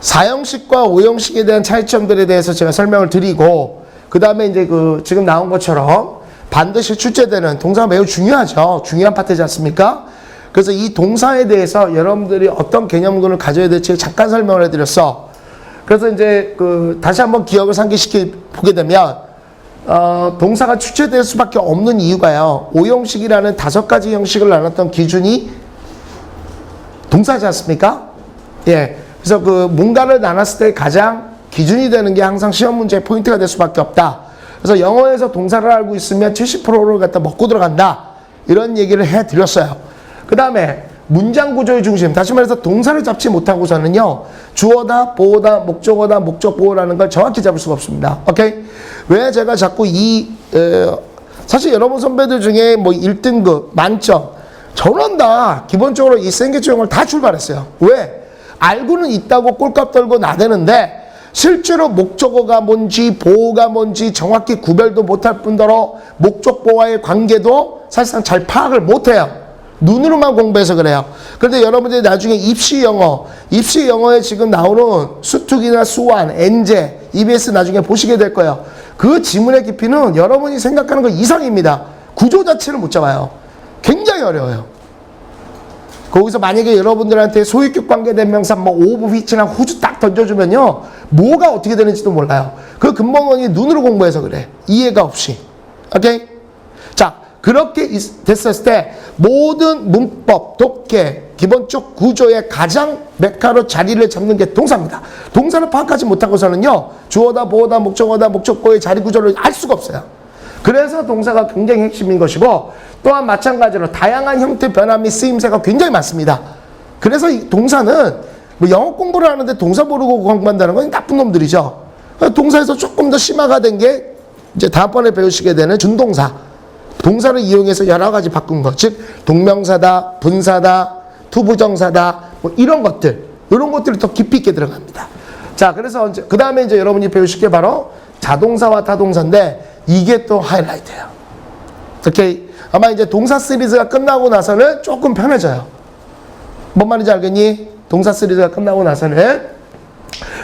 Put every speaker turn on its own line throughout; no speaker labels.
4형식과 5형식에 대한 차이점들에 대해서 제가 설명을 드리고, 그 다음에 이제 지금 나온 것처럼 반드시 출제되는 동사가 매우 중요하죠. 중요한 파트지 않습니까? 그래서 이 동사에 대해서 여러분들이 어떤 개념군을 가져야 될지 잠깐 설명을 해드렸어. 그래서 이제 다시 한번 기억을 상기시켜 보게 되면, 동사가 출제될 수밖에 없는 이유가요. 5형식이라는 5가지 형식을 나눴던 기준이 동사지 않습니까? 예. 그래서 뭔가를 나눴을 때 가장 기준이 되는 게 항상 시험 문제의 포인트가 될 수밖에 없다. 그래서 영어에서 동사를 알고 있으면 70%를 갖다 먹고 들어간다. 이런 얘기를 해드렸어요. 그 다음에 문장 구조의 중심. 다시 말해서 동사를 잡지 못하고서는요. 주어다, 보어다, 목적어다, 목적보어라는 걸 정확히 잡을 수가 없습니다. 오케이? 왜 제가 자꾸 사실 여러분 선배들 중에 뭐 1등급, 만점, 저는 다 기본적으로 이 샌드위치 용어를 다 출발했어요. 왜? 알고는 있다고 꼴값 떨고 나대는데 실제로 목적어가 뭔지 보어가 뭔지 정확히 구별도 못할 뿐더러 목적보어와의 관계도 사실상 잘 파악을 못해요. 눈으로만 공부해서 그래요. 그런데 여러분들이 나중에 입시 영어에 지금 나오는 수특이나 수완, 엔제, EBS 나중에 보시게 될 거예요. 그 지문의 깊이는 여러분이 생각하는 것 이상입니다. 구조 자체를 못 잡아요. 굉장히 어려워요. 거기서 만약에 여러분들한테 소유격 관계대명사 오브 휘치나 후주 딱 던져주면요. 뭐가 어떻게 되는지도 몰라요. 그 근본원이 눈으로 공부해서 그래. 이해가 없이. 오케이? 자, 그렇게 됐을 때 모든 문법, 독해, 기본적 구조의 가장 메카로 자리를 잡는 게 동사입니다. 동사를 파악하지 못하고서는요. 주어다, 보어다, 목적어다, 목적보의 자리 구조를 알 수가 없어요. 그래서 동사가 굉장히 핵심인 것이고 또한 마찬가지로 다양한 형태, 변화 및 쓰임새가 굉장히 많습니다. 그래서 이 동사는 뭐 영어 공부를 하는데 동사 모르고 공부한다는 건 나쁜 놈들이죠. 동사에서 조금 더 심화가 된 게 이제 다음번에 배우시게 되는 준동사. 동사를 이용해서 여러 가지 바꾼 것. 즉 동명사다, 분사다, 투부정사다 뭐 이런 것들이 더 깊이 있게 들어갑니다. 자, 그래서 그 다음에 이제 여러분이 배우실 게 바로 자동사와 타동사인데 이게 또 하이라이트예요. 오케이? 아마 이제 동사 시리즈가 끝나고 나서는 조금 편해져요. 뭔 말인지 알겠니? 동사 시리즈가 끝나고 나서는.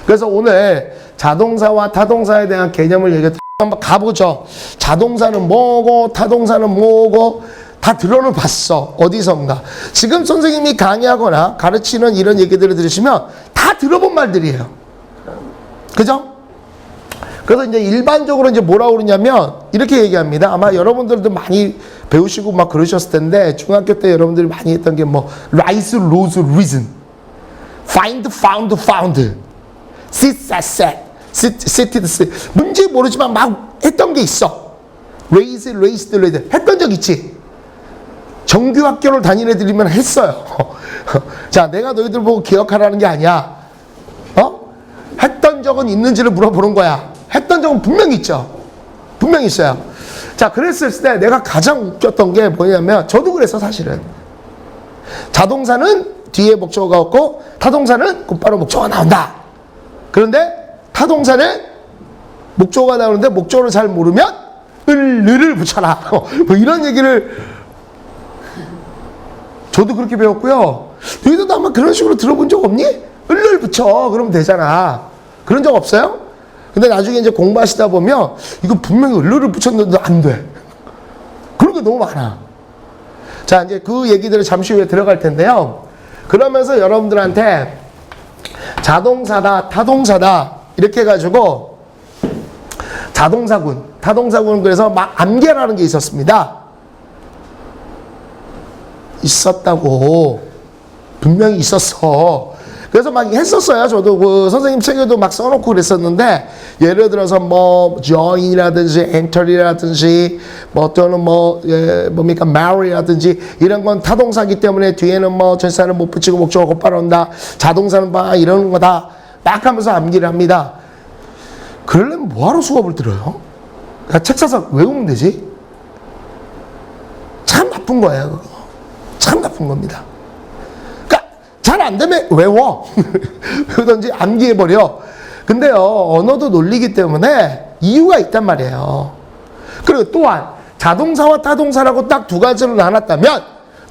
그래서 오늘 자동사와 타동사에 대한 개념을 한번 가보죠. 자동사는 뭐고 타동사는 뭐고 다 들어는 봤어. 어디선가. 지금 선생님이 강의하거나 가르치는 이런 얘기들을 들으시면 다 들어본 말들이에요. 그죠? 그래서 이제 일반적으로 이제 뭐라고 그러냐면 이렇게 얘기합니다. 아마 여러분들도 많이 배우시고 막 그러셨을 텐데 중학교 때 여러분들이 많이 했던 게 뭐 rise, lose, reason, find, found, found, sit, sat, sit. 뭔지 모르지만 막 했던 게 있어. raise, raised, raised 했던 적 있지. 정규 학교를 다니는 애들이면 했어요. 자, 내가 너희들 보고 기억하라는 게 아니야. 했던 적은 있는지를 물어보는 거야. 했던 적은 분명히 있죠. 분명히 있어요. 자, 그랬을 때 내가 가장 웃겼던 게 뭐냐면 저도 그랬어 사실은. 자동사는 뒤에 목적어가 없고 타동사는 곧바로 목적어가 나온다. 그런데 타동사는 목적어가 나오는데 목적어를 잘 모르면 을을 붙여라. 뭐 이런 얘기를 저도 그렇게 배웠고요. 너희들도 아마 그런 식으로 들어본 적 없니? 을을 붙여. 그러면 되잖아. 그런 적 없어요? 근데 나중에 이제 공부하시다 보면 이거 분명히 을을 붙였는데 안 돼. 그런 게 너무 많아. 자, 이제 그 얘기들을 잠시 후에 들어갈 텐데요. 그러면서 여러분들한테 자동사다, 타동사다 이렇게 해가지고 자동사군, 타동사군 그래서 막 암기라는 게 있었습니다. 있었다고. 분명히 있었어. 그래서 막 했었어요. 저도 그 선생님 책에도 막 써놓고 그랬었는데 예를 들어서 뭐 join이라든지 enter이라든지 뭐 또는 뭡니까 marry라든지 이런 건 타동사기 때문에 뒤에는 뭐 전치사를 못 붙이고 목적어 곧바로 온다. 자동사는 막 이러는 거다. 막 하면서 암기를 합니다. 그러려면 뭐하러 수업을 들어요? 그냥 책 사서 외우면 되지. 참 나쁜 거예요. 그거. 참 나쁜 겁니다. 잘 안 되면 외워. 외우든지 암기해버려. 근데요, 언어도 논리기 때문에 이유가 있단 말이에요. 그리고 또한 자동사와 타동사라고 딱 두 가지로 나눴다면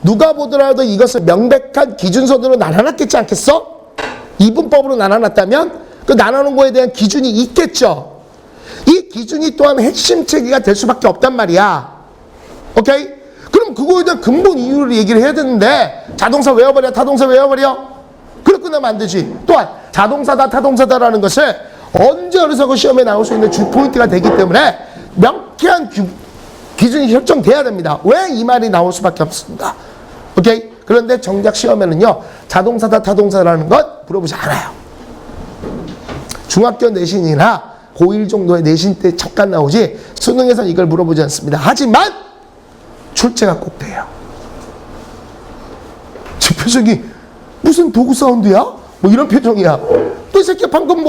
누가 보더라도 이것을 명백한 기준선으로 나눠놨겠지 않겠어? 이분법으로 나눠놨다면 그 나눠놓은 거에 대한 기준이 있겠죠. 이 기준이 또한 핵심 체계가 될 수밖에 없단 말이야. 오케이? 그럼 그거에 대한 근본 이유를 얘기를 해야 되는데 자동사 외워버려, 타동사 외워버려. 그렇게 끝나면 안 되지. 또한 자동사다, 타동사다라는 것을 언제 어디서 시험에 나올 수 있는 주 포인트가 되기 때문에 명쾌한 기준이 설정돼야 됩니다. 왜 이 말이 나올 수밖에 없습니다. 오케이? 그런데 정작 시험에는요, 자동사다, 타동사라는 것 물어보지 않아요. 중학교 내신이나 고1 정도의 내신 때 잠깐 나오지 수능에서는 이걸 물어보지 않습니다. 하지만 출제가 꼭 돼요. 저 표정이 무슨 도구 사운드야? 뭐 이런 표정이야. 또 이 새끼 방금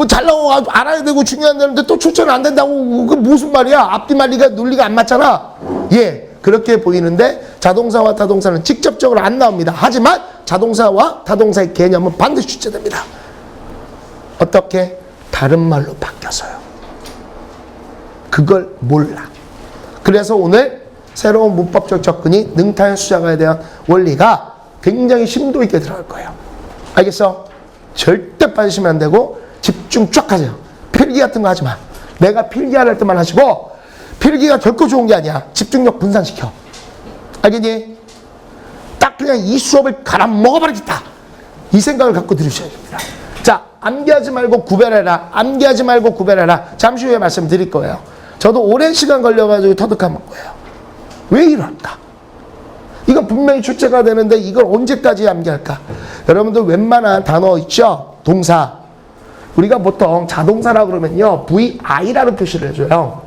잘 나와 알아야 되고 중요한다는데 또 출제는 안 된다고. 그 무슨 말이야? 앞뒤 말리가 논리가 안 맞잖아. 예, 그렇게 보이는데 자동사와 타동사는 직접적으로 안 나옵니다. 하지만 자동사와 타동사의 개념은 반드시 출제됩니다. 어떻게? 다른 말로 바뀌어서요. 그걸 몰라. 그래서 오늘 새로운 문법적 접근이 능타현 수작어에 대한 원리가 굉장히 심도 있게 들어갈 거예요. 알겠어? 절대 빠지시면 안 되고 집중 쫙 하세요. 필기 같은 거 하지 마. 내가 필기할 때만 하시고 필기가 결코 좋은 게 아니야. 집중력 분산시켜. 알겠니? 딱 그냥 이 수업을 갈아 먹어버리겠다. 이 생각을 갖고 들으셔야 됩니다. 자, 암기하지 말고 구별해라. 암기하지 말고 구별해라. 잠시 후에 말씀드릴 거예요. 저도 오랜 시간 걸려가지고 터득한 거예요. 왜 이럴까? 이건 분명히 출제가 되는데 이걸 언제까지 암기할까? 여러분들 웬만한 단어 있죠? 동사. 우리가 보통 자동사라고 그러면요, VI라고 표시를 해줘요.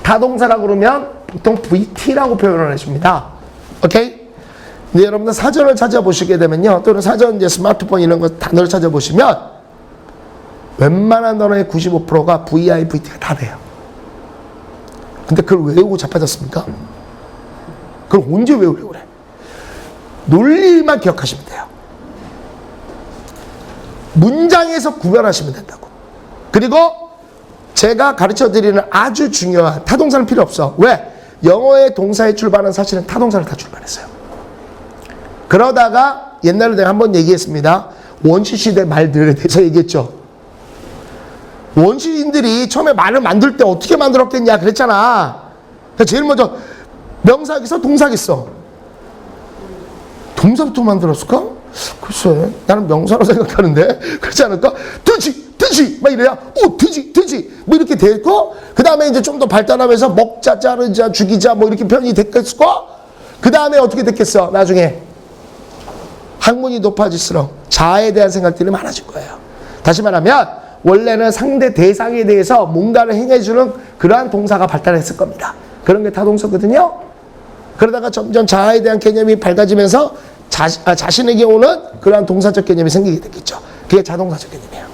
타동사라고 그러면 보통 VT라고 표현을 해줍니다. 오케이? 근데 여러분들 사전을 찾아보시게 되면요, 또는 사전 이제 스마트폰 이런 거 단어를 찾아보시면 웬만한 단어의 95%가 VI, VT가 다 돼요. 근데 그걸 외우고 자빠졌습니까? 그걸 언제 외우려고 그래? 논리만 기억하시면 돼요. 문장에서 구별하시면 된다고. 그리고 제가 가르쳐드리는 아주 중요한 타동사는 필요 없어. 왜? 영어의 동사의 출발은 사실은 타동사를 다 출발했어요. 그러다가 옛날에 내가 한번 얘기했습니다. 원시시대 말들에 대해서 얘기했죠. 원시인들이 처음에 말을 만들 때 어떻게 만들었겠냐 그랬잖아. 제일 먼저 명사겠어? 동사겠어? 동사부터 만들었을까? 글쎄, 나는 명사로 생각하는데 그렇지 않을까? 드지 막 이래야 드지 뭐 이렇게 됐고, 그 다음에 이제 좀 더 발달하면서 먹자, 자르자, 죽이자 뭐 이렇게 표현이 됐겠고, 그 다음에 어떻게 됐겠어? 나중에 학문이 높아질수록 자아에 대한 생각들이 많아질 거예요. 다시 말하면 원래는 상대 대상에 대해서 뭔가를 행해주는 그러한 동사가 발달했을 겁니다. 그런 게 타동사거든요. 그러다가 점점 자아에 대한 개념이 밝아지면서 자신에게 오는 그러한 동사적 개념이 생기게 됐겠죠. 그게 자동사적 개념이에요.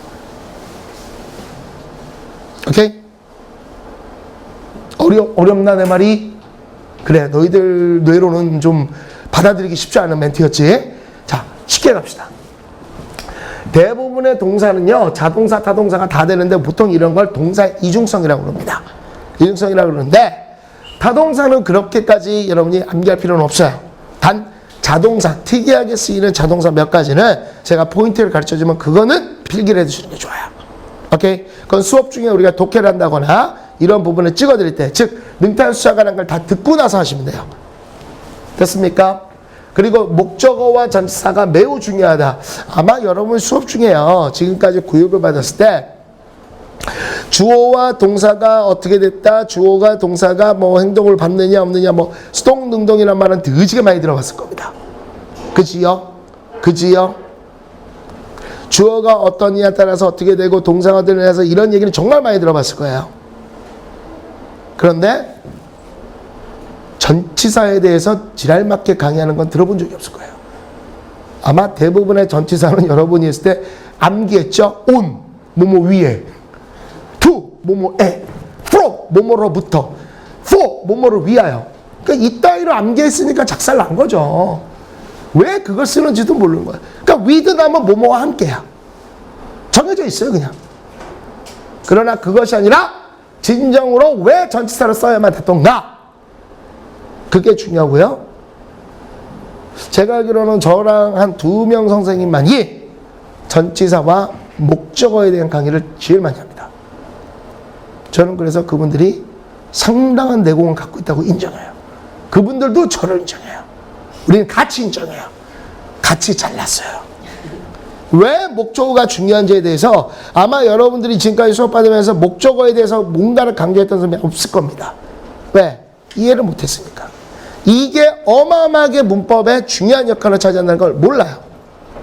오케이? 어렵나 내 말이? 그래, 너희들 뇌로는 좀 받아들이기 쉽지 않은 멘트였지. 자, 쉽게 갑시다. 대부분의 동사는요, 자동사, 타동사가 다 되는데 보통 이런 걸 동사의 이중성이라고 그럽니다. 이중성이라고 그러는데 타동사는 그렇게까지 여러분이 암기할 필요는 없어요. 단 자동사, 특이하게 쓰이는 자동사 몇 가지는 제가 포인트를 가르쳐주면 그거는 필기를 해두시는 게 좋아요. 오케이? 그건 수업 중에 우리가 독해를 한다거나 이런 부분을 찍어드릴 때, 즉 능타현 수작어라는 걸 다 듣고 나서 하시면 돼요. 됐습니까? 그리고 목적어와 전치사가 매우 중요하다. 아마 여러분 수업 중에요, 지금까지 교육을 받았을 때 주어와 동사가 어떻게 됐다, 주어가 동사가 뭐 행동을 받느냐 없느냐, 뭐 수동능동이란 말은 되게 많이 들어봤을 겁니다. 그지요? 그지요? 주어가 어떠냐에 따라서 어떻게 되고 동사가 어떠냐에 따라서 이런 얘기는 정말 많이 들어봤을 거예요. 그런데 전치사에 대해서 지랄맞게 강의하는 건 들어본 적이 없을 거예요. 아마 대부분의 전치사는 여러분이 했을 때 암기했죠? on, 뭐뭐 위에, to, 뭐뭐에, from, 뭐뭐로부터, for, 뭐뭐를 위하여. 그러니까 이 따위로 암기했으니까 작살 난 거죠. 왜 그걸 쓰는지도 모르는 거야. 그러니까 with 나면 뭐뭐와 함께야. 정해져 있어요, 그냥. 그러나 그것이 아니라 진정으로 왜 전치사를 써야만 됐던가? 그게 중요하고요. 제가 알기로는 저랑 한 2명 선생님만이 전치사와 목적어에 대한 강의를 제일 많이 합니다. 저는 그래서 그분들이 상당한 내공을 갖고 있다고 인정해요. 그분들도 저를 인정해요. 우리는 같이 인정해요. 같이 잘났어요. 왜 목적어가 중요한지에 대해서 아마 여러분들이 지금까지 수업받으면서 목적어에 대해서 뭔가를 강조했던 사람이 없을 겁니다. 왜? 이해를 못했으니까. 이게 어마어마하게 문법에 중요한 역할을 차지한다는 걸 몰라요.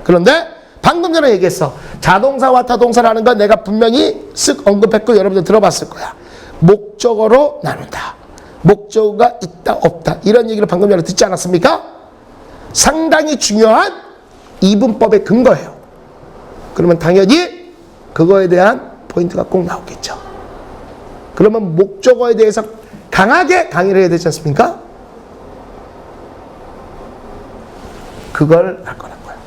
그런데 방금 전에 얘기했어. 자동사와 타동사라는 건 내가 분명히 쓱 언급했고 여러분들 들어봤을 거야. 목적어로 나눈다. 목적어가 있다 없다. 이런 얘기를 방금 전에 듣지 않았습니까? 상당히 중요한 이분법의 근거예요. 그러면 당연히 그거에 대한 포인트가 꼭 나오겠죠. 그러면 목적어에 대해서 강하게 강의를 해야 되지 않습니까? 그걸 할 거란 거예요.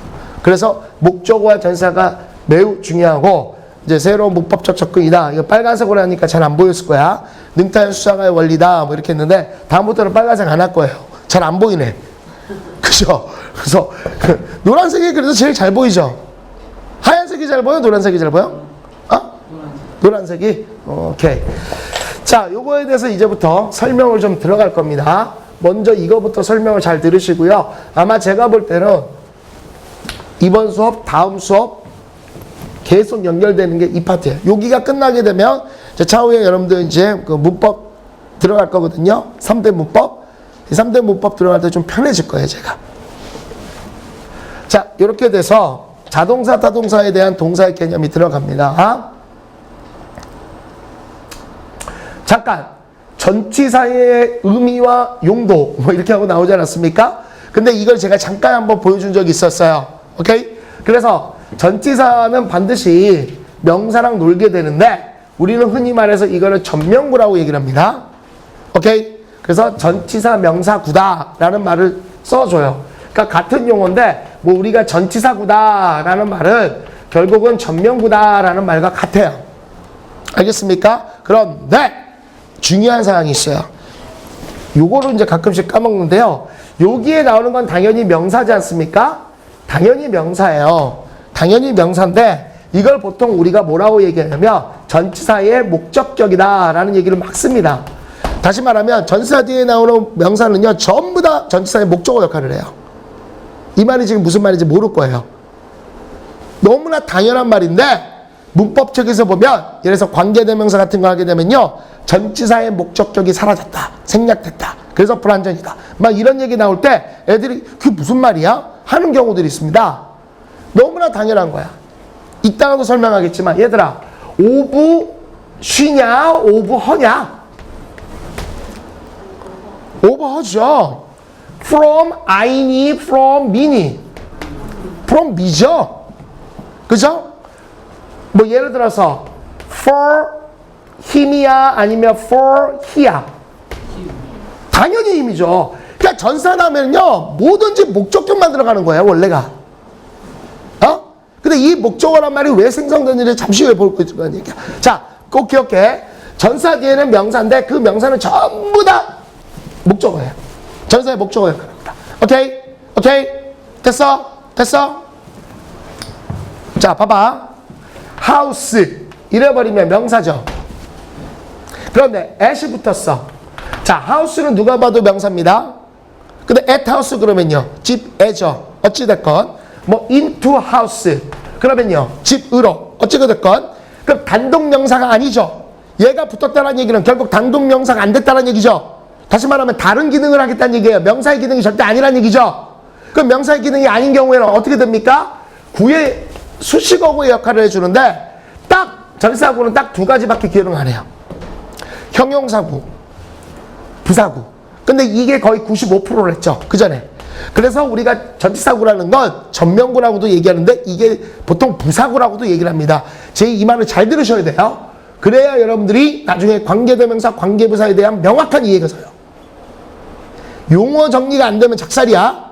그래서 목적어와 전사가 매우 중요하고 이제 새로운 문법적 접근이다. 이거 빨간색으로 하니까 잘 안 보였을 거야. 능타현 수상의 원리다. 뭐 이렇게 했는데 다음부터는 빨간색 안 할 거예요. 잘 안 보이네. 그죠? 그래서 노란색이 그래도 제일 잘 보이죠? 하얀색이 잘 보여? 노란색이 잘 보여? 노란색이? 오케이. 자, 요거에 대해서 이제부터 설명을 좀 들어갈 겁니다. 먼저 이거부터 설명을 잘 들으시고요. 아마 제가 볼 때는 이번 수업, 다음 수업 계속 연결되는 게 이 파트예요. 여기가 끝나게 되면 차후에 여러분들 이제 그 문법 들어갈 거거든요. 3대 문법. 이 3대 문법 들어갈 때 좀 편해질 거예요, 제가. 자, 이렇게 돼서 자동사, 타동사에 대한 동사의 개념이 들어갑니다. 잠깐, 전치사의 의미와 용도 뭐 이렇게 하고 나오지 않았습니까? 근데 이걸 제가 잠깐 한번 보여준 적이 있었어요. 오케이? 그래서 전치사는 반드시 명사랑 놀게 되는데 우리는 흔히 말해서 이거를 전명구라고 얘기를 합니다. 오케이? 그래서 전치사 명사구다라는 말을 써줘요. 그러니까 같은 용어인데 뭐 우리가 전치사구다라는 말은 결국은 전명구다라는 말과 같아요. 알겠습니까? 그런데 중요한 사항이 있어요. 요거를 이제 가끔씩 까먹는데요. 여기에 나오는 건 당연히 명사지 않습니까? 당연히 명사예요. 당연히 명사인데 이걸 보통 우리가 뭐라고 얘기하냐면 전치사의 목적격이다라는 얘기를 막 씁니다. 다시 말하면 전치사 뒤에 나오는 명사는요. 전부 다 전치사의 목적어 역할을 해요. 이 말이 지금 무슨 말인지 모를 거예요. 너무나 당연한 말인데 문법책에서 보면 예를 들어서 관계대명사 같은 거 하게 되면요. 전치사의 목적격이 사라졌다. 생략됐다. 그래서 불완전이다. 막 이런 얘기 나올 때 애들이 그게 무슨 말이야? 하는 경우들이 있습니다. 너무나 당연한 거야. 이따가도 설명하겠지만 얘들아 오브 쉬냐 오브 허냐? 오브 허죠. from I니 from me니 from me죠. 그죠? 뭐 예를 들어서 for him이야 아니면 for he야. 당연히 힘이죠. 그러니까 전사라면요 뭐든지 목적격만 들어가는 거예요 원래가. 근데 이 목적어란 말이 왜 생성되는지 잠시 후에 볼 거란 얘기야. 자, 꼭 기억해. 전사 뒤에는 명사인데 그 명사는 전부 다 목적어예요. 전사의 목적어 역할입니다. 오케이? 오케이? 됐어? 됐어? 자, 봐봐. house 잃어버리면 명사죠. 그런데 at이 붙었어. 자, house는 누가 봐도 명사입니다. 근데 at house 그러면요. 집에죠. 어찌됐건. 뭐 into house 그러면요. 집으로 어찌됐건. 그럼 단독 명사가 아니죠. 얘가 붙었다는 얘기는 결국 단독 명사가 안 됐다는 얘기죠. 다시 말하면 다른 기능을 하겠다는 얘기예요. 명사의 기능이 절대 아니란 얘기죠. 그럼 명사의 기능이 아닌 경우에는 어떻게 됩니까? 구의 수식어구의 역할을 해주는데 딱 전치사구는 딱 두 가지밖에 기억을 안 해요. 형용사구, 부사구. 근데 이게 거의 95%를 했죠. 그 전에. 그래서 우리가 전치사구라는 건 전명구라고도 얘기하는데 이게 보통 부사구라고도 얘기를 합니다. 제 이 말을 잘 들으셔야 돼요. 그래야 여러분들이 나중에 관계대명사, 관계부사에 대한 명확한 이해가 서요. 용어 정리가 안 되면 작살이야.